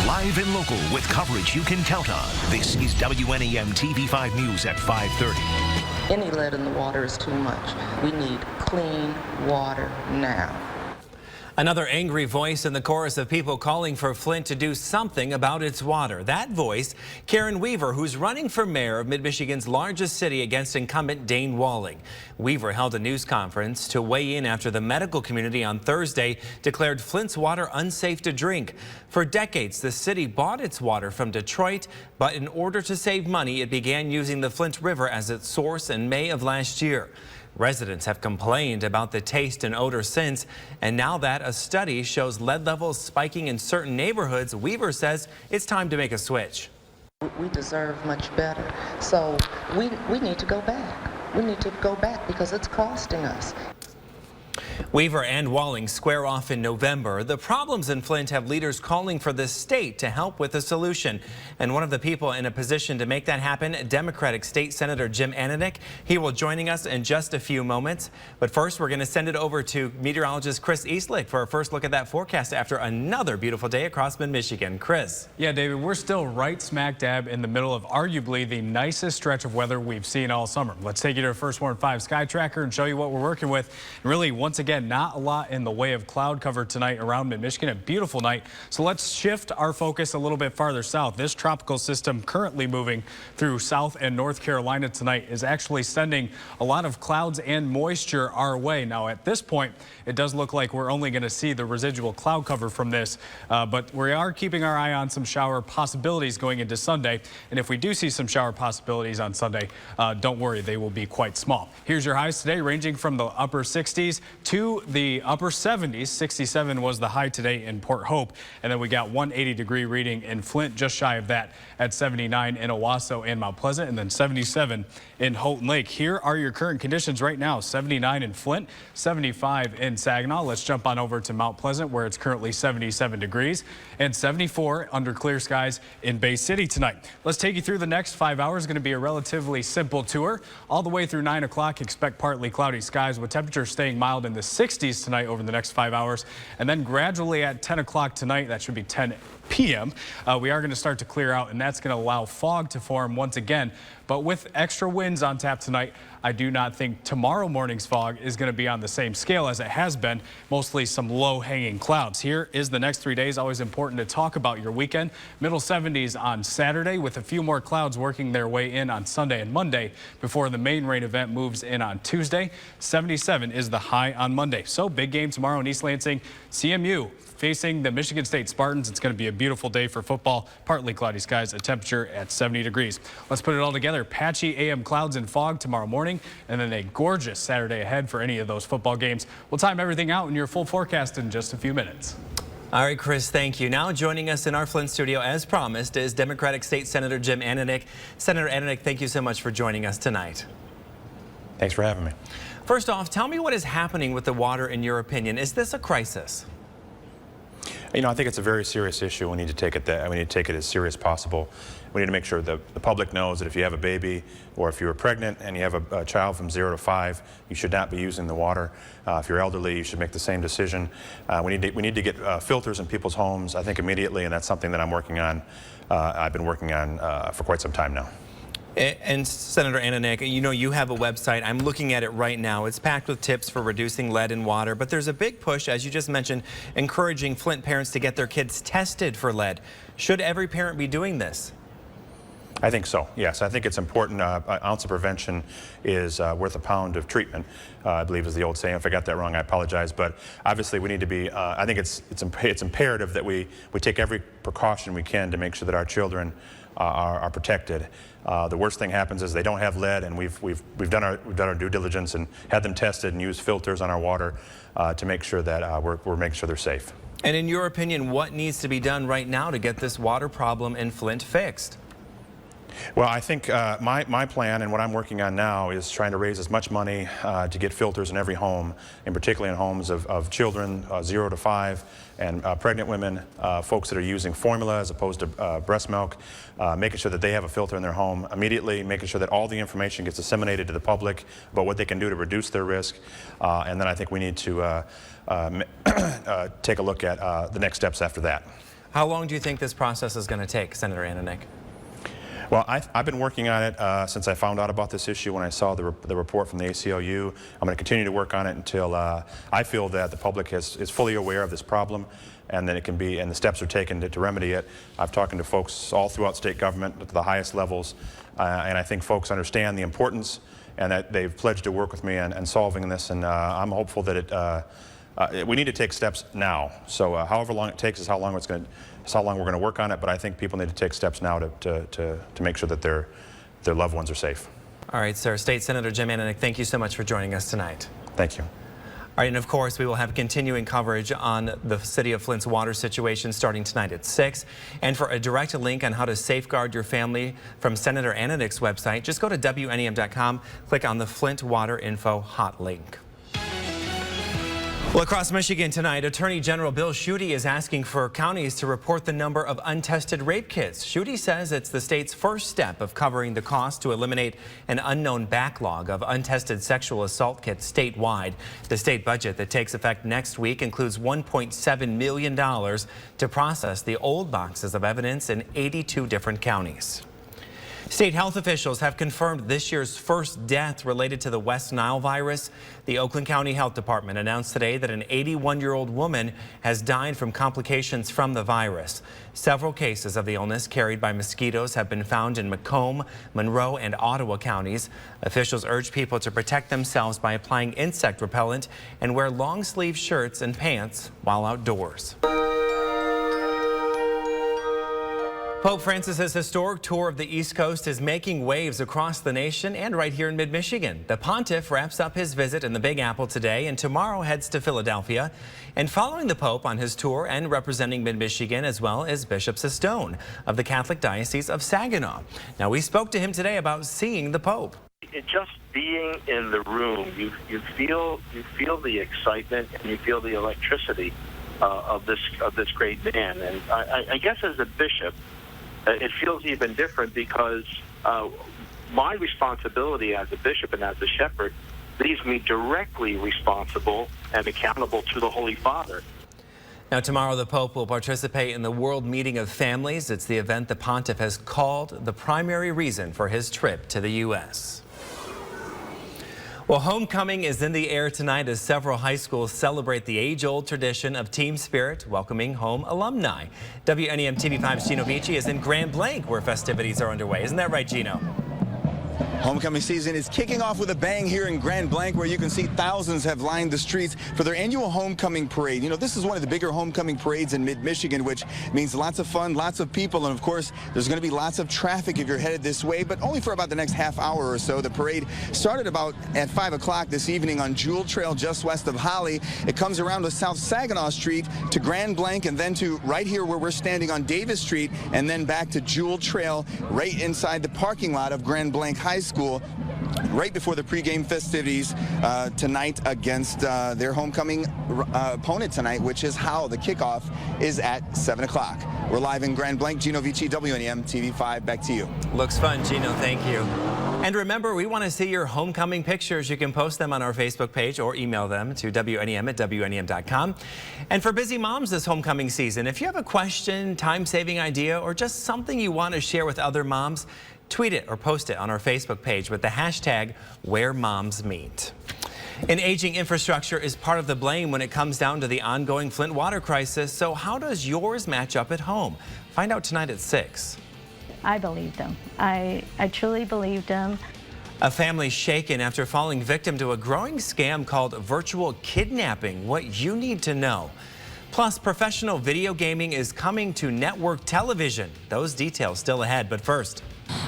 Live and local with coverage you can count on. This is WNEM-TV5 News at 5:30. Any lead in the water is too much. We need clean water now. Another angry voice in the chorus of people calling for Flint to do something about its water. That voice, Karen Weaver, who's running for mayor of Mid-Michigan's largest city against incumbent Dane Walling. Weaver held a news conference to weigh in after the medical community on Thursday declared Flint's water unsafe to drink. For decades, the city bought its water from Detroit, but in order to save money, it began using the Flint River as its source in May of last year. Residents have complained about the taste and odor since, and now that a study shows lead levels spiking in certain neighborhoods, Weaver says it's time to make a switch. We deserve much better, so we need to go back. We need to go back because it's costing us. Weaver and Walling square off in November. The problems in Flint have leaders calling for the state to help with a solution. And one of the people in a position to make that happen, Democratic State Senator Jim Ananich. He will join us in just a few moments. But first, we're going to send it over to meteorologist Chris Eastlick for a first look at that forecast after another beautiful day across mid-Michigan. Chris. Yeah, David, we're still right smack dab in the middle of arguably the nicest stretch of weather we've seen all summer. Let's take you to our First Warn 5 Sky Tracker and show you what we're working with. And really, once again, not a lot in the way of cloud cover tonight around mid-Michigan. A beautiful night. So let's shift our focus a little bit farther south. This tropical system currently moving through South and North Carolina tonight is actually sending a lot of clouds and moisture our way. Now at this point, it does look like we're only going to see the residual cloud cover from this, but we are keeping our eye on some shower possibilities going into Sunday. And if we do see some shower possibilities on Sunday, don't worry, they will be quite small. Here's your highs today, ranging from the upper 60s to the upper 70s. 67 was the high today in Port Hope, and then we got 180-degree reading in Flint, just shy of that at 79 in Owasso and Mount Pleasant, and then 77 in Houghton Lake. Here are your current conditions right now: 79 in Flint, 75 in Saginaw. Let's jump on over to Mount Pleasant, where it's currently 77 degrees, and 74 under clear skies in Bay City tonight. Let's take you through the next 5 hours. Going to be a relatively simple tour. All the way through 9 o'clock, expect partly cloudy skies with temperatures staying mild in the 60s tonight over the next 5 hours. And then gradually at 10 o'clock tonight, that should be 10 p.m., we are going to start to clear out, and that's going to allow fog to form once again. But with extra winds on tap tonight, I do not think tomorrow morning's fog is going to be on the same scale as it has been, mostly some low-hanging clouds. Here is the next 3 days. Always important to talk about your weekend. Middle 70s on Saturday, with a few more clouds working their way in on Sunday and Monday before the main rain event moves in on Tuesday. 77 is the high on Monday. So big game tomorrow in East Lansing. CMU facing the Michigan State Spartans. It's going to be a beautiful day for football. Partly cloudy skies, a temperature at 70 degrees. Let's put it all together. Patchy AM clouds and fog tomorrow morning, and then a gorgeous Saturday ahead for any of those football games. We'll time everything out in your full forecast in just a few minutes. All right, Chris, thank you. Now joining us in our Flint studio, as promised, is Democratic State Senator Jim Ananich. Senator Ananich, thank you so much for joining us tonight. Thanks for having me. First off, tell me what is happening with the water in your opinion. Is this a crisis? You know, I think it's a very serious issue. We need to take it as serious as possible. We need to make sure that the public knows that if you have a baby or if you're pregnant and you have a child from 0 to 5, you should not be using the water. If you're elderly, you should make the same decision. We need to get filters in people's homes, I think, immediately, and that's something that I'm working on. I've been working on for quite some time now. And Senator Ananich, you know, you have a website. I'm looking at it right now. It's packed with tips for reducing lead in water, but there's a big push, as you just mentioned, encouraging Flint parents to get their kids tested for lead. Should every parent be doing this? I think so, yes. I think it's important. An ounce of prevention is worth a pound of treatment, I believe is the old saying. If I got that wrong, I apologize. But obviously we need to be, I think it's imperative that we take every precaution we can to make sure that our children are protected. The worst thing happens is they don't have lead, and we've done our due diligence and had them tested and used filters on our water to make sure that we're making sure they're safe. And in your opinion, what needs to be done right now to get this water problem in Flint fixed? Well, I think my plan and what I'm working on now is trying to raise as much money to get filters in every home, and particularly in homes of children 0 to 5 and pregnant women, folks that are using formula as opposed to breast milk, making sure that they have a filter in their home immediately, making sure that all the information gets disseminated to the public about what they can do to reduce their risk. And then I think we need to take a look at the next steps after that. How long do you think this process is going to take, Senator Ananich? Well, I've been working on it since I found out about this issue when I saw the report from the ACLU. I'm going to continue to work on it until I feel that the public is fully aware of this problem and that it can be, and the steps are taken to remedy it. I've talked to folks all throughout state government at the highest levels, and I think folks understand the importance and that they've pledged to work with me in solving this, and I'm hopeful that we need to take steps now. So however long it takes is how long we're going to work on it, but I think people need to take steps now to make sure that their loved ones are safe. All right, sir. State Senator Jim Ananich, thank you so much for joining us tonight. Thank you. All right, and of course, we will have continuing coverage on the City of Flint's water situation starting tonight at 6. And for a direct link on how to safeguard your family from Senator Ananich's website, just go to WNEM.com, click on the Flint Water Info hot link. Well, across Michigan tonight, Attorney General Bill Schuette is asking for counties to report the number of untested rape kits. Schuette says it's the state's first step of covering the cost to eliminate an unknown backlog of untested sexual assault kits statewide. The state budget that takes effect next week includes $1.7 million to process the old boxes of evidence in 82 different counties. State health officials have confirmed this year's first death related to the West Nile virus. The Oakland County Health Department announced today that an 81-year-old woman has died from complications from the virus. Several cases of the illness carried by mosquitoes have been found in Macomb, Monroe, and Ottawa counties. Officials urge people to protect themselves by applying insect repellent and wear long-sleeve shirts and pants while outdoors. Pope Francis's historic tour of the East Coast is making waves across the nation and right here in mid-Michigan. The pontiff wraps up his visit in the Big Apple today and tomorrow heads to Philadelphia. And following the Pope on his tour and representing mid-Michigan as well as Bishop Sestone of the Catholic Diocese of Saginaw. Now, we spoke to him today about seeing the Pope. Just being in the room, you feel the excitement and you feel the electricity of this great man. And I guess as a bishop, it feels even different because my responsibility as a bishop and as a shepherd leaves me directly responsible and accountable to the Holy Father. Now, tomorrow the Pope will participate in the World Meeting of Families. It's the event the pontiff has called the primary reason for his trip to the U.S. Well, homecoming is in the air tonight as several high schools celebrate the age-old tradition of team spirit, welcoming home alumni. WNEM-TV5's Gino Vici is in Grand Blanc, where festivities are underway. Isn't that right, Gino? Homecoming season is kicking off with a bang here in Grand Blanc, where you can see thousands have lined the streets for their annual homecoming parade. You know, this is one of the bigger homecoming parades in mid-Michigan, which means lots of fun, lots of people, and of course, there's going to be lots of traffic if you're headed this way, but only for about the next half hour or so. The parade started about at 5 o'clock this evening on Jewel Trail just west of Holly. It comes around to South Saginaw Street to Grand Blanc and then to right here where we're standing on Davis Street, and then back to Jewel Trail right inside the parking lot of Grand Blanc High School, right before the pregame festivities tonight against their homecoming opponent tonight, which is Howell. The kickoff is at 7 o'clock. We're live in Grand Blanc. Gino Vici, WNEM-TV5. Back to you. Looks fun, Gino. Thank you. And remember, we want to see your homecoming pictures. You can post them on our Facebook page or email them to WNEM@WNEM.com. And for busy moms this homecoming season, if you have a question, time-saving idea, or just something you want to share with other moms, tweet it or post it on our Facebook page with the hashtag #WhereMomsMeet. An aging infrastructure is part of the blame when it comes down to the ongoing Flint water crisis. So how does yours match up at home? Find out tonight at 6. I believed him. I truly believed him. A family shaken after falling victim to a growing scam called virtual kidnapping. What you need to know. Plus, professional video gaming is coming to network television. Those details still ahead, but first.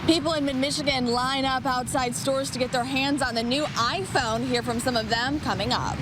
People in mid-Michigan line up outside stores to get their hands on the new iPhone. Hear from some of them coming up.